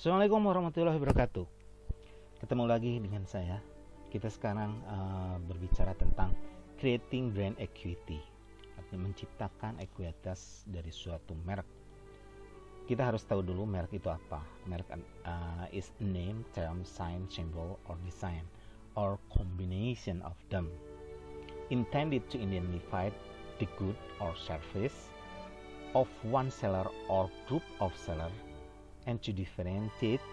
Assalamualaikum warahmatullahi wabarakatuh. Ketemu lagi dengan saya. Kita sekarang berbicara tentang creating brand equity, artinya menciptakan ekuitas dari suatu merek. Kita harus tahu dulu merek itu apa. Merek is a name, term, sign, symbol, or design, or combination of them, intended to identify the good or service of one seller or group of seller, and to differentiate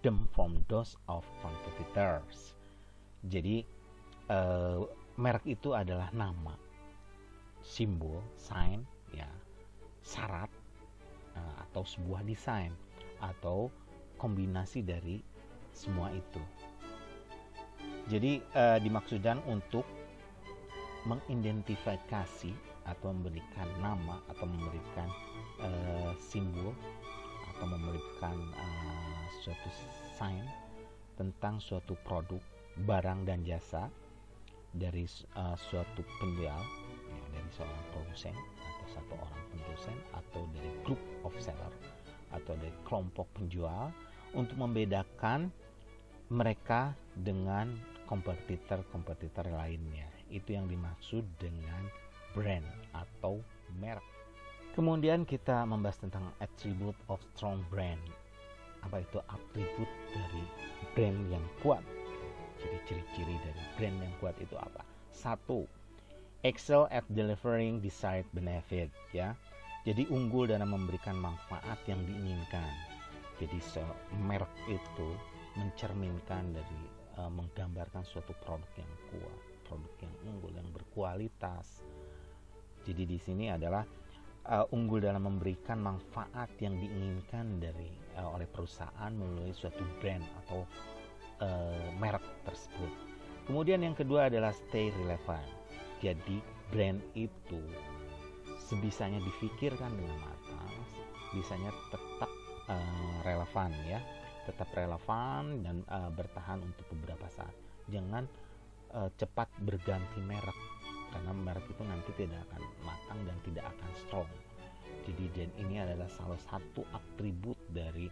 them from those of competitors. Jadi merek itu adalah nama, simbol, sign, ya, syarat, atau sebuah desain, atau kombinasi dari semua itu. Jadi dimaksudkan untuk mengidentifikasi atau memberikan nama atau memberikan simbol atau memberikan suatu sign tentang suatu produk, barang dan jasa dari suatu penjual, ya, dari seorang produsen atau satu orang produsen, atau dari group of seller atau dari kelompok penjual, untuk membedakan mereka dengan kompetitor lainnya. Itu yang dimaksud dengan brand atau merek. Kemudian kita membahas tentang attribute of strong brand. Apa itu atribut dari brand yang kuat? Jadi ciri-ciri dari brand yang kuat itu apa? 1. Excel at delivering desired benefit, ya. Jadi unggul dalam memberikan manfaat yang diinginkan. Jadi merek itu mencerminkan dari menggambarkan suatu produk yang kuat, produk yang unggul, yang berkualitas. Jadi di sini adalah unggul dalam memberikan manfaat yang diinginkan oleh perusahaan melalui suatu brand atau merek tersebut. Kemudian yang kedua adalah stay relevant. Jadi brand itu sebisanya difikirkan dengan matang, bisanya tetap relevan, ya, tetap relevan dan bertahan untuk beberapa saat. Jangan cepat berganti merek, karena merek itu nanti tidak akan matang dan tidak akan strong. Jadi dan ini adalah salah satu atribut dari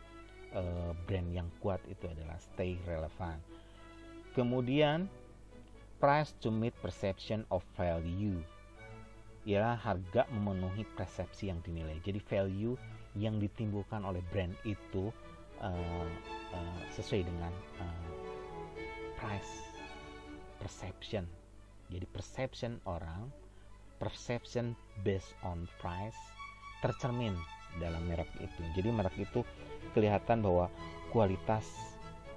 brand yang kuat, itu adalah stay relevant. Kemudian price to meet perception of value, ialah harga memenuhi persepsi yang dinilai. Jadi value yang ditimbulkan oleh brand itu sesuai dengan price perception. Jadi perception orang, perception based on price, tercermin dalam merek itu. Jadi merek itu kelihatan bahwa kualitas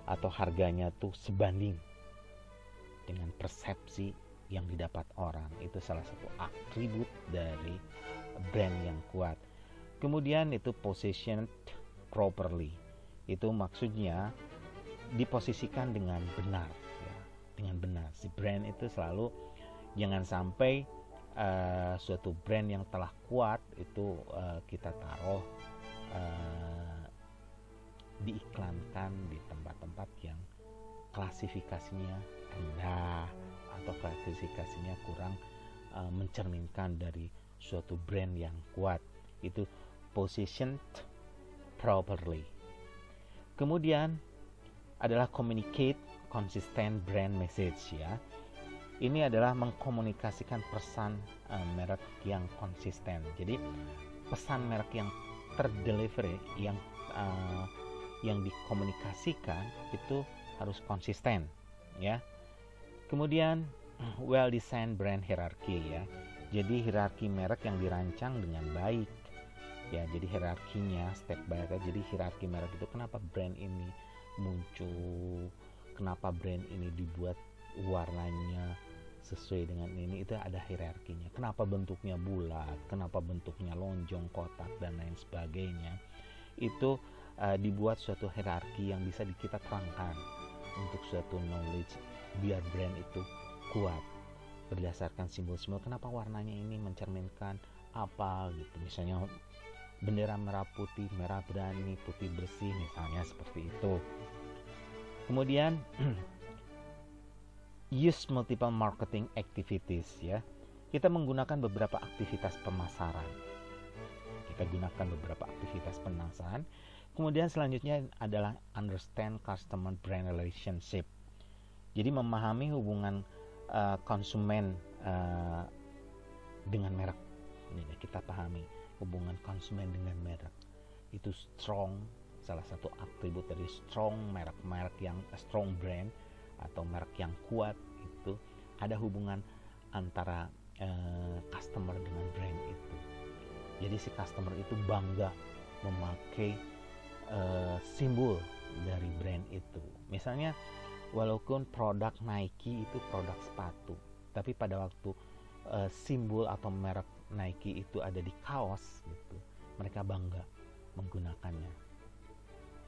atau harganya tuh sebanding dengan persepsi yang didapat orang. Itu salah satu atribut dari brand yang kuat. Kemudian itu positioned properly. Itu maksudnya diposisikan dengan benar, ya, dengan benar. Si brand itu selalu jangan sampai suatu brand yang telah kuat itu kita taruh diiklankan di tempat-tempat yang klasifikasinya rendah atau klasifikasinya kurang mencerminkan dari suatu brand yang kuat. Itu positioned properly. Kemudian adalah communicate consistent brand message, ya. Ini adalah mengkomunikasikan pesan merek yang konsisten. Jadi pesan merek yang terdelivery, yang dikomunikasikan itu harus konsisten, ya. Kemudian well designed brand hierarchy, ya. Jadi hierarki merek yang dirancang dengan baik, ya. Jadi hierarkinya step by step. Jadi hierarki merek itu, kenapa brand ini muncul, kenapa brand ini dibuat warnanya sesuai dengan ini, itu ada hierarkinya. Kenapa bentuknya bulat, kenapa bentuknya lonjong, kotak, dan lain sebagainya. Itu dibuat suatu hierarki yang bisa kita terangkan untuk suatu knowledge, biar brand itu kuat berdasarkan simbol-simbol. Kenapa warnanya ini mencerminkan apa gitu, misalnya bendera merah putih, merah berani, putih bersih, misalnya seperti itu. Kemudian use multiple marketing activities, ya. Kita menggunakan beberapa aktivitas pemasaran. Jadi kita gunakan beberapa aktivitas penasaran. Kemudian selanjutnya adalah understand customer brand relationship. Jadi memahami hubungan konsumen dengan merek. Ini kita pahami hubungan konsumen dengan merek. Itu strong, salah satu atribut dari strong merek yang strong brand atau merek yang kuat, itu ada hubungan antara customer dengan brand itu. Jadi si customer itu bangga memakai simbol dari brand itu. Misalnya walaupun produk Nike itu produk sepatu, tapi pada waktu simbol atau merek Nike itu ada di kaos gitu, mereka bangga menggunakannya.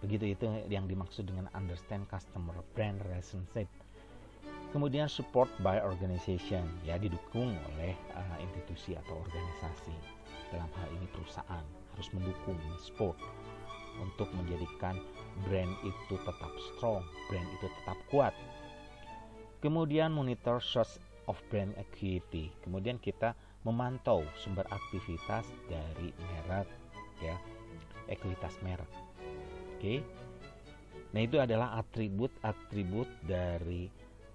Begitu, itu yang dimaksud dengan understand customer brand relationship. Kemudian support by organization, ya didukung oleh institusi atau organisasi. Dalam hal ini perusahaan harus mendukung, support untuk menjadikan brand itu tetap strong, brand itu tetap kuat. Kemudian monitor source of brand equity. Kemudian kita memantau sumber aktivitas dari merek, ya, ekuitas merek. Oke. Nah, itu adalah atribut dari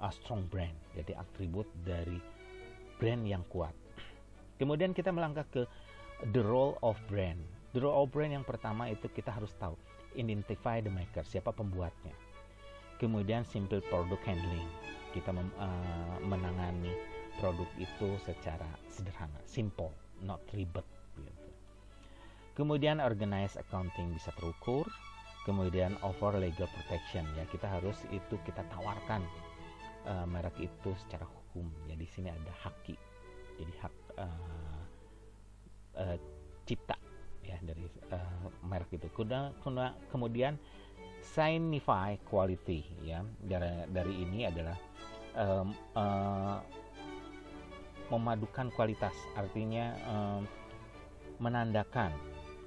strong brand. Jadi atribut dari brand yang kuat. Kemudian kita melangkah ke the role of brand. The role of brand yang pertama itu kita harus tahu, identify the maker, siapa pembuatnya. Kemudian simple product handling, kita menangani produk itu secara sederhana, simple, not ribet gitu. Kemudian organize accounting, bisa terukur. Kemudian offer legal protection, ya kita harus itu kita tawarkan merek itu secara hukum. Ya di sini ada haki, jadi hak cipta ya dari merek itu. Kemudian signify quality, ya dari ini adalah memadukan kualitas, artinya menandakan,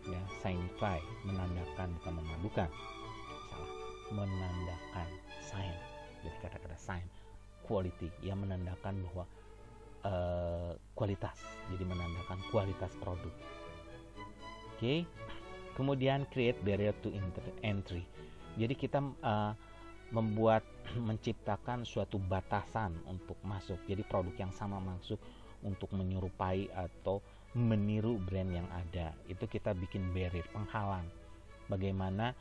ya signify, menandakan, bukan memadukan, salah, menandakan, sign, jadi kata-kata sign, quality, ya menandakan bahwa kualitas, jadi menandakan kualitas produk. Oke. Kemudian create barrier to entry, jadi kita menciptakan suatu batasan untuk masuk, jadi produk yang sama masuk untuk menyerupai atau meniru brand yang ada, itu kita bikin barrier, penghalang, bagaimana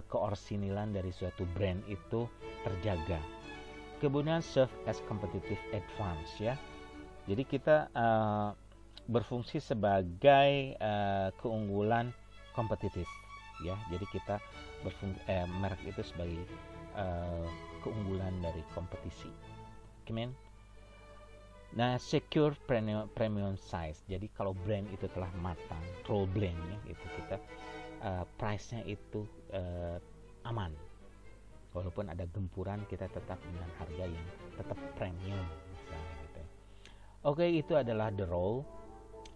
keorisinilan dari suatu brand itu terjaga. Kemudian serve as competitive advantage, ya jadi kita berfungsi sebagai keunggulan kompetitif, ya jadi kita merek itu sebagai keunggulan dari kompetisi. Kemudian nah, secure premium size, jadi kalau brand itu telah matang, role brandnya itu kita price-nya itu aman, walaupun ada gempuran kita tetap dengan harga yang tetap premium misalnya gitu. Oke, itu adalah the role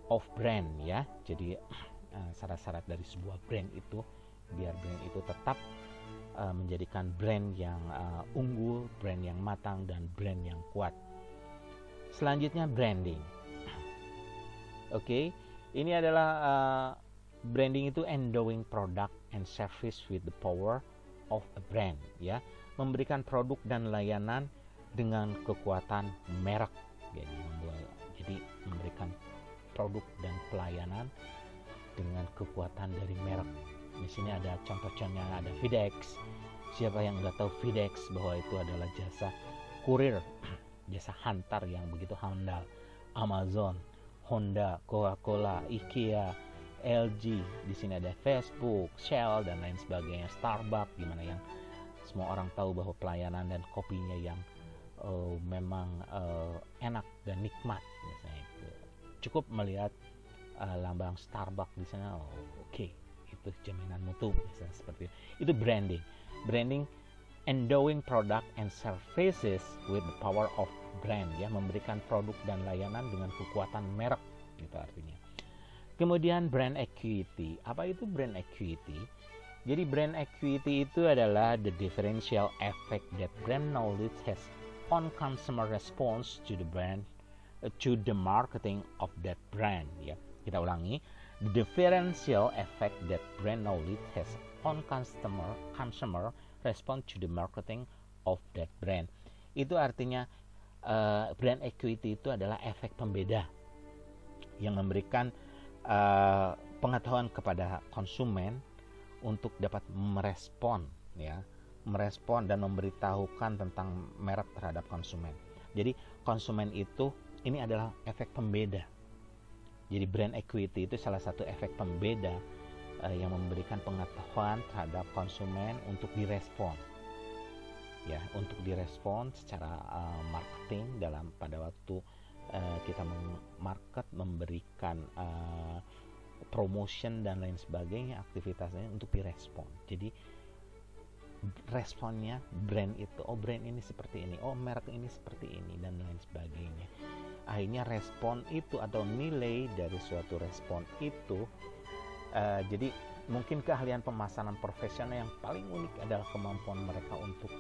of brand, ya jadi syarat-syarat dari sebuah brand itu biar brand itu tetap menjadikan brand yang unggul, brand yang matang, dan brand yang kuat. Selanjutnya branding. Oke, ini adalah branding itu endowing product and service with the power of a brand, ya memberikan produk dan layanan dengan kekuatan merek. Jadi memberikan produk dan pelayanan dengan kekuatan dari merek. Di sini ada contoh-contohnya, ada FedEx. Siapa yang nggak tahu FedEx, bahwa itu adalah jasa kurir, jasa hantar yang begitu handal. Amazon, Honda, Coca-Cola, IKEA, LG. Di sini ada Facebook, Shell, dan lain sebagainya. Starbucks, dimana yang semua orang tahu bahwa pelayanan dan kopinya yang memang enak dan nikmat. Misalnya itu cukup melihat lambang Starbucks di sana, oke. Itu jaminan mutu, misalnya seperti itu. Branding endowing product and services with the power of brand, ya memberikan produk dan layanan dengan kekuatan merek, gitu artinya. Kemudian brand equity. Apa itu brand equity? Jadi brand equity itu adalah the differential effect that brand knowledge has on consumer response to the brand, to the marketing of that brand, ya. Kita ulangi. The differential effect that brand knowledge has on consumer respond to the marketing of that brand. Itu artinya brand equity itu adalah efek pembeda yang memberikan pengetahuan kepada konsumen untuk dapat merespon dan memberitahukan tentang merek terhadap konsumen. Jadi konsumen itu ini adalah efek pembeda. Jadi brand equity itu salah satu efek pembeda yang memberikan pengetahuan terhadap konsumen untuk direspon. Ya, untuk direspon secara marketing pada waktu kita market, memberikan promotion dan lain sebagainya, aktivitasnya untuk direspon. Jadi responnya brand itu, brand ini seperti ini, merek ini seperti ini, dan lain sebagainya. Akhirnya respon itu atau nilai dari suatu respon itu jadi mungkin keahlian pemasaran profesional yang paling unik adalah kemampuan mereka untuk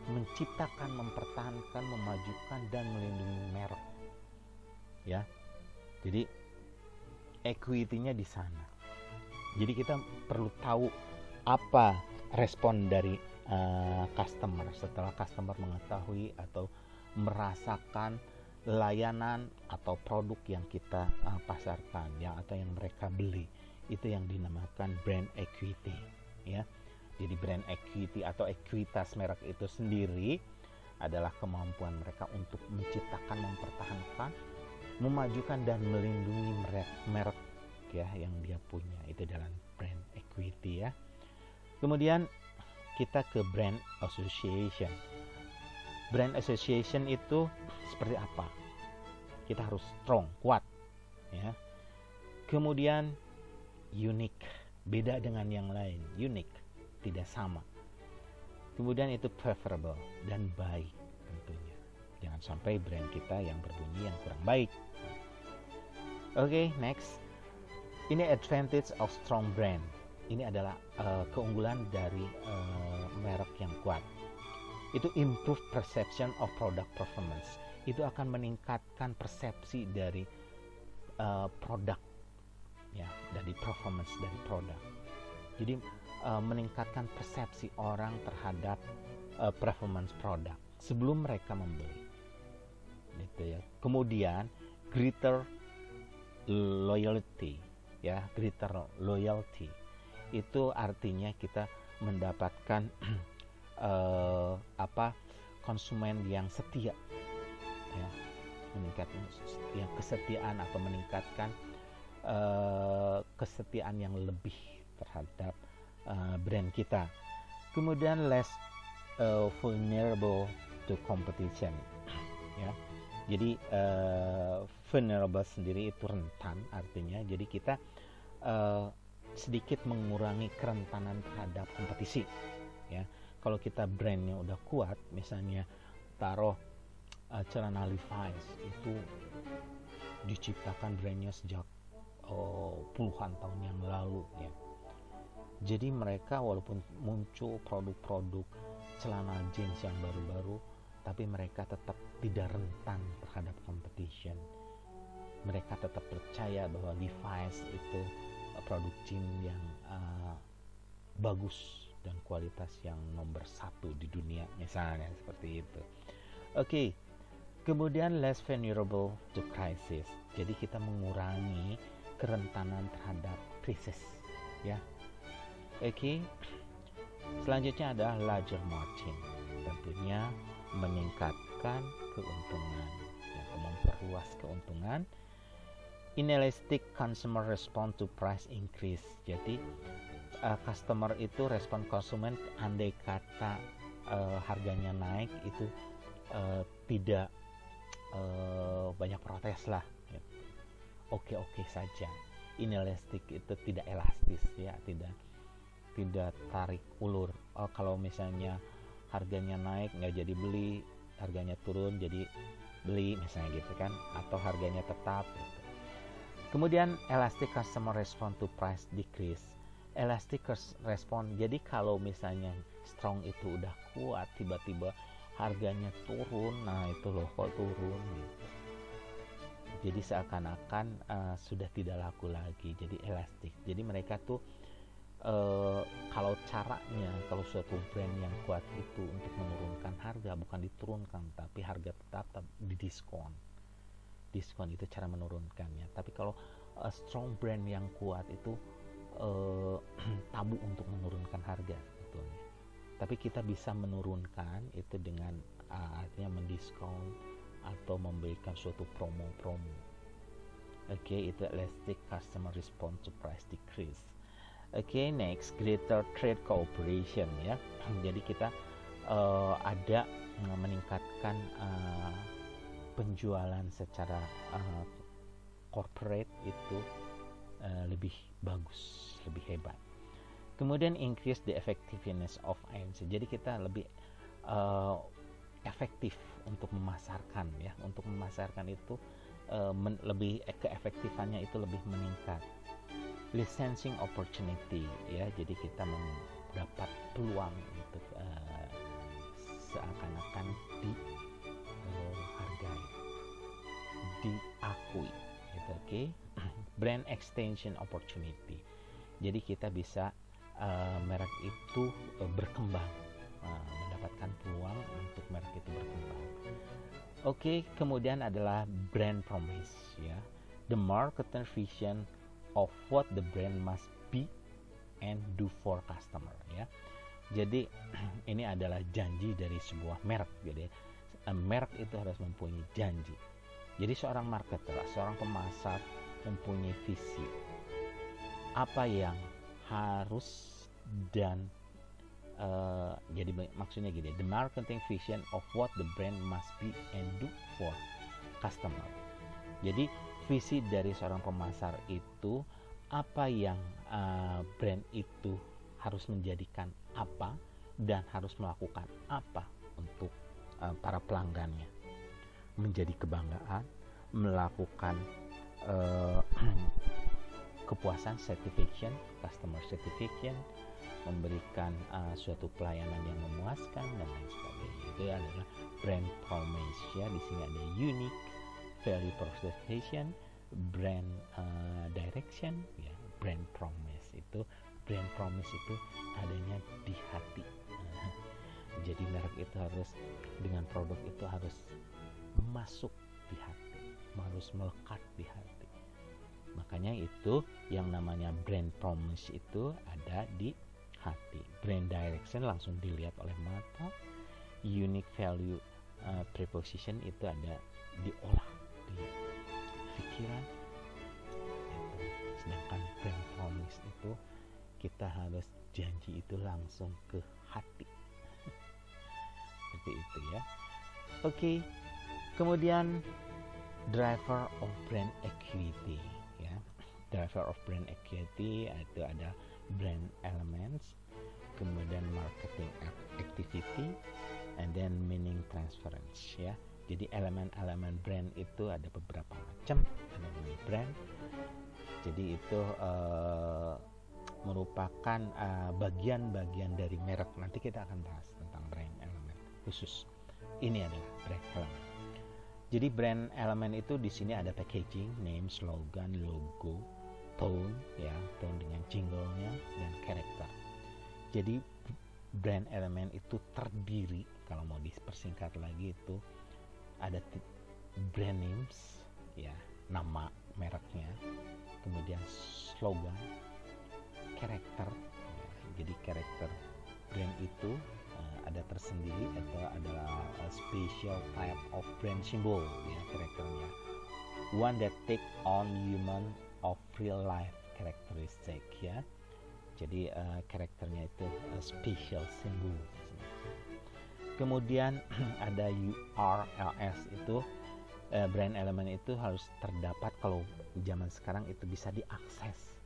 menciptakan, mempertahankan, memajukan, dan melindungi merek. Ya, jadi equity-nya di sana. Jadi kita perlu tahu apa respon dari customer setelah customer mengetahui atau merasakan layanan atau produk yang kita pasarkan, atau yang mereka beli. Itu yang dinamakan brand equity, ya. Jadi brand equity atau ekuitas merek itu sendiri adalah kemampuan mereka untuk menciptakan, mempertahankan, memajukan, dan melindungi merek ya yang dia punya. Itu dalam brand equity, ya. Kemudian kita ke brand association. Brand association itu seperti apa? Kita harus strong, kuat, ya. Kemudian unik, beda dengan yang lain, unik, tidak sama. Kemudian itu preferable dan baik tentunya. Jangan sampai brand kita yang berbunyi yang kurang baik. Oke, next. Ini advantage of strong brand. Ini adalah keunggulan dari merek yang kuat. Itu improve perception of product performance. Itu akan meningkatkan persepsi dari produk, ya, dari performance dari produk. Jadi meningkatkan persepsi orang terhadap performance produk sebelum mereka membeli, gitu ya. Kemudian greater loyalty, ya, greater loyalty itu artinya kita mendapatkan konsumen yang setia, ya, meningkatkan yang kesetiaan atau meningkatkan kesetiaan yang lebih terhadap brand kita. Kemudian less vulnerable to competition, ya. Jadi vulnerable sendiri itu rentan, artinya jadi kita sedikit mengurangi kerentanan terhadap kompetisi, ya. Kalau kita brandnya udah kuat, misalnya taruh celana Levi's itu diciptakan brandnya sejak puluhan tahun yang lalu, ya. Jadi mereka walaupun muncul produk-produk celana jeans yang baru-baru, tapi mereka tetap tidak rentan terhadap competition. Mereka tetap percaya bahwa Levi's itu produk jeans yang bagus dan kualitas yang nomor 1 di dunia, misalnya seperti itu. Oke. Kemudian less vulnerable to crisis. Jadi kita mengurangi kerentanan terhadap krisis, ya. Oke. Selanjutnya adalah larger margin. Tentunya meningkatkan keuntungan, ya, memperluas keuntungan. Inelastic consumer respond to price increase. Jadi customer itu respon konsumen andai kata harganya naik itu tidak banyak protes lah, ya. Oke saja. Inelastic itu tidak elastis, ya, tidak tarik ulur. Kalau misalnya harganya naik nggak jadi beli, harganya turun jadi beli, misalnya gitu kan, atau harganya tetap gitu. Kemudian elastic customer respond to price decrease. Elastic respon, jadi kalau misalnya strong itu udah kuat, tiba-tiba harganya turun, nah itu loh kok turun gitu. jadi seakan-akan sudah tidak laku lagi, jadi elastik. Jadi mereka tuh kalau caranya, kalau suatu brand yang kuat itu untuk menurunkan harga, bukan diturunkan, tapi harga tetap didiskon. Diskon itu cara menurunkannya. Tapi kalau strong brand yang kuat itu tabu untuk menurunkan harga sebetulnya. Tapi kita bisa menurunkan itu dengan artinya mendiskon atau memberikan suatu promo-promo. Oke, itu elastic customer response to price decrease. Oke, next, greater trade cooperation ya. Jadi kita ada meningkatkan penjualan secara corporate itu lebih bagus, lebih hebat. Kemudian increase the effectiveness of IMC. Jadi kita lebih efektif untuk memasarkan ya. Untuk memasarkan itu lebih keefektifannya itu lebih meningkat. Licensing opportunity ya. Jadi kita mendapat peluang untuk seakan-akan dihargai, diakui gitu. Oke. Brand extension opportunity. Jadi kita bisa merek itu berkembang, mendapatkan peluang untuk merek itu berkembang. Oke, kemudian adalah brand promise ya. The marketing vision of what the brand must be and do for customer ya. Jadi ini adalah janji dari sebuah merek. Jadi merek itu harus mempunyai janji. Jadi seorang marketer, seorang pemasar mempunyai visi apa yang harus dan jadi maksudnya gini, the marketing vision of what the brand must be and do for customer. Jadi visi dari seorang pemasar itu apa yang brand itu harus menjadikan apa dan harus melakukan apa untuk para pelanggannya, menjadi kebanggaan, melakukan kepuasan, satisfaction, customer satisfaction, memberikan suatu pelayanan yang memuaskan dan lain sebagainya. Itu adalah brand promise ya. Di sini ada unique value proposition, brand direction ya. Brand promise itu, brand promise itu adanya di hati. Jadi merek itu harus, dengan produk itu harus masuk di hati, harus melekat di hati. Makanya itu yang namanya brand promise itu ada di hati. Brand direction langsung dilihat oleh mata. Unique value proposition itu ada diolah di pikiran. Sedangkan brand promise itu kita harus janji itu langsung ke hati. Seperti itu ya. Oke. Kemudian driver of brand equity ya. Driver of brand equity itu ada brand elements, kemudian marketing activity, and then meaning transference ya. Jadi elemen-elemen brand itu ada beberapa macam elemen brand. Jadi itu merupakan bagian-bagian dari merek. Nanti kita akan bahas tentang brand elemen khusus. Ini adalah brand elemen. Jadi brand elemen itu di sini ada packaging, name, slogan, logo, tone ya, tone dengan jingle-nya dan karakter. Jadi brand elemen itu terdiri, kalau mau dipersingkat lagi itu ada brand names ya, nama mereknya, kemudian slogan, karakter ya. Jadi karakter brand itu ada tersendiri atau adalah special type of brand symbol ya, karakternya. One that take on human of real life characteristic ya. Jadi karakternya itu special symbol. Kemudian ada URLs itu brand element itu harus terdapat, kalau zaman sekarang itu bisa diakses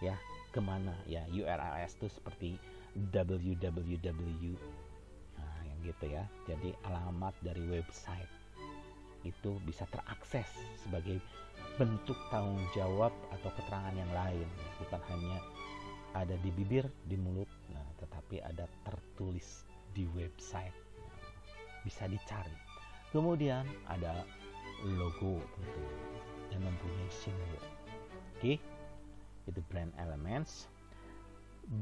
ya, kemana ya. URLs itu seperti www yang gitu ya. Jadi alamat dari website itu bisa terakses sebagai bentuk tanggung jawab atau keterangan yang lain, bukan hanya ada di bibir, di mulut, tetapi ada tertulis di website, bisa dicari. Kemudian ada logo tentu dan mempunyai simbol. Oke, itu brand elements.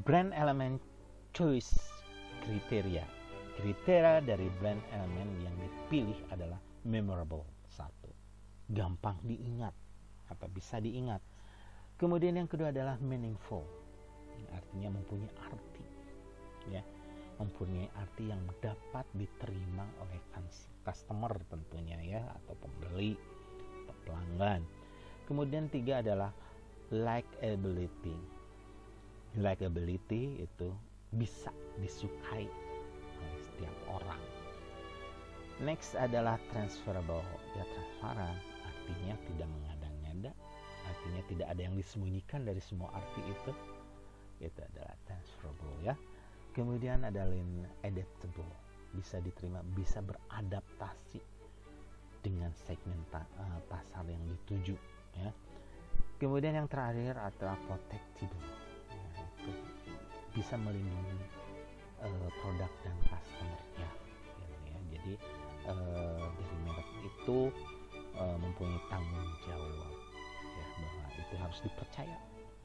Brand element choice kriteria. Kriteria dari brand element yang dipilih adalah memorable, satu, gampang diingat atau bisa diingat. Kemudian yang kedua adalah meaningful, artinya mempunyai arti, ya, mempunyai arti yang dapat diterima oleh customer tentunya, ya, atau pembeli atau pelanggan. Kemudian tiga adalah likability. Likability itu bisa disukai oleh setiap orang. Next adalah transferable. Ya, transparan artinya tidak mengada-ngada, artinya tidak ada yang disembunyikan dari semua arti itu. Itu adalah transferable, ya. Kemudian ada adaptable, bisa diterima, bisa beradaptasi dengan segmen pasar yang dituju, ya. Kemudian yang terakhir adalah protectable, itu bisa melindungi produk dan customer-nya, ya. Jadi dari merek itu mempunyai tanggung jawab, ya, bahwa itu harus dipercaya,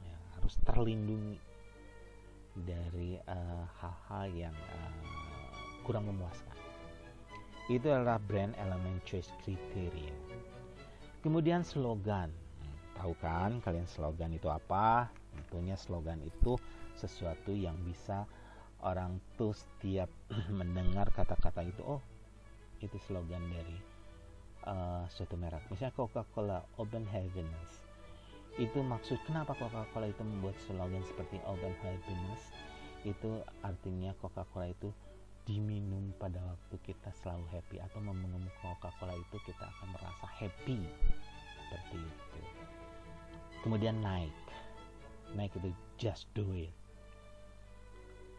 ya, harus terlindungi dari hal-hal yang kurang memuaskan. Itu adalah brand element choice criteria. Kemudian slogan. Tahu kan kalian slogan itu apa? Tentunya slogan itu sesuatu yang bisa orang tuh setiap mendengar kata-kata itu, oh, itu slogan dari suatu merek. Misalnya Coca-Cola, Open Happiness. Itu maksud kenapa Coca-Cola itu membuat slogan seperti Open Happiness? Itu artinya Coca-Cola itu diminum pada waktu kita selalu happy, atau meminum Coca-Cola itu kita akan merasa happy, seperti itu. Kemudian Nike itu just do it.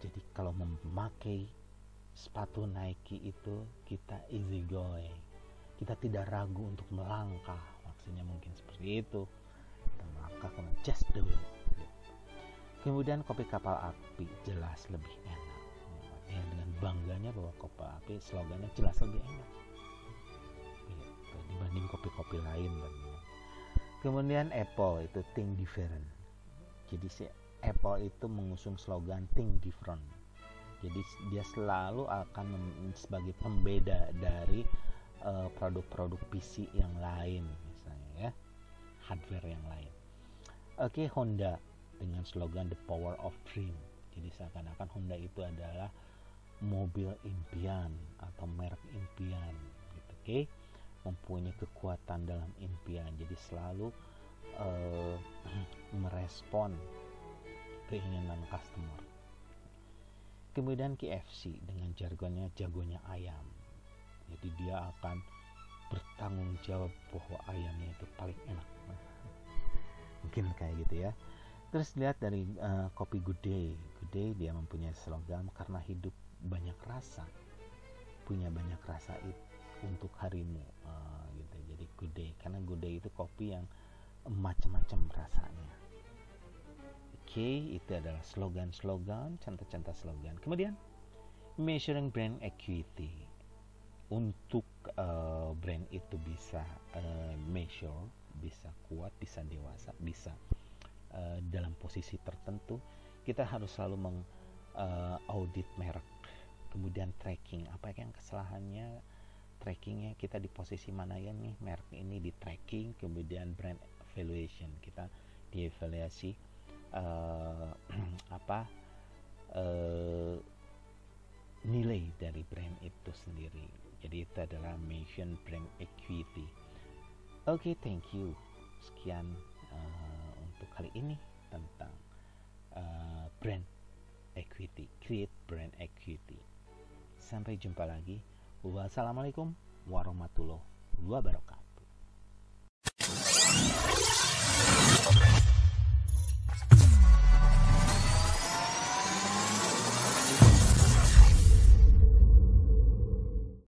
Jadi kalau memakai sepatu Nike itu kita easy going, kita tidak ragu untuk melangkah, maksudnya mungkin seperti itu. Kita melangkah, just do it. Kemudian kopi kapal api jelas lebih enak, ya, dengan bangganya bahwa kopi api slogannya jelas lebih enak gitu, dibanding kopi-kopi lain. Kemudian Apple itu think different. Jadi si Apple itu mengusung slogan think different. Jadi dia selalu akan sebagai pembeda dari produk-produk PC yang lain, misalnya, ya, hardware yang lain. Oke, Honda dengan slogan the power of dream. Jadi seakan-akan Honda itu adalah mobil impian atau merek impian, gitu. Oke, mempunyai kekuatan dalam impian. Jadi selalu merespon keinginan customer. Kemudian KFC dengan jargonnya jagonya ayam. Jadi dia akan bertanggung jawab bahwa ayamnya itu paling enak. Mungkin kayak gitu, ya. Terus lihat dari kopi Good Day. Good Day dia mempunyai slogan karena hidup banyak rasa, punya banyak rasa itu untuk harimu, gitu. Jadi Good Day, karena Good Day itu kopi yang macam-macam rasanya. Oke, itu adalah slogan-slogan, contoh-contoh slogan. Kemudian measuring brand equity. Untuk brand itu bisa measure, bisa kuat, bisa dewasa, bisa dalam posisi tertentu, kita harus selalu mengaudit merek. Kemudian tracking, apa yang kesalahannya, trackingnya kita di posisi mana ya nih merek ini di tracking. Kemudian brand evaluation, kita dievaluasi nilai dari brand itu sendiri. Jadi itu adalah mention brand equity. Oke, thank you. Sekian untuk kali ini tentang brand equity, create brand equity. Sampai jumpa lagi. Wassalamualaikum warahmatullahi wabarakatuh.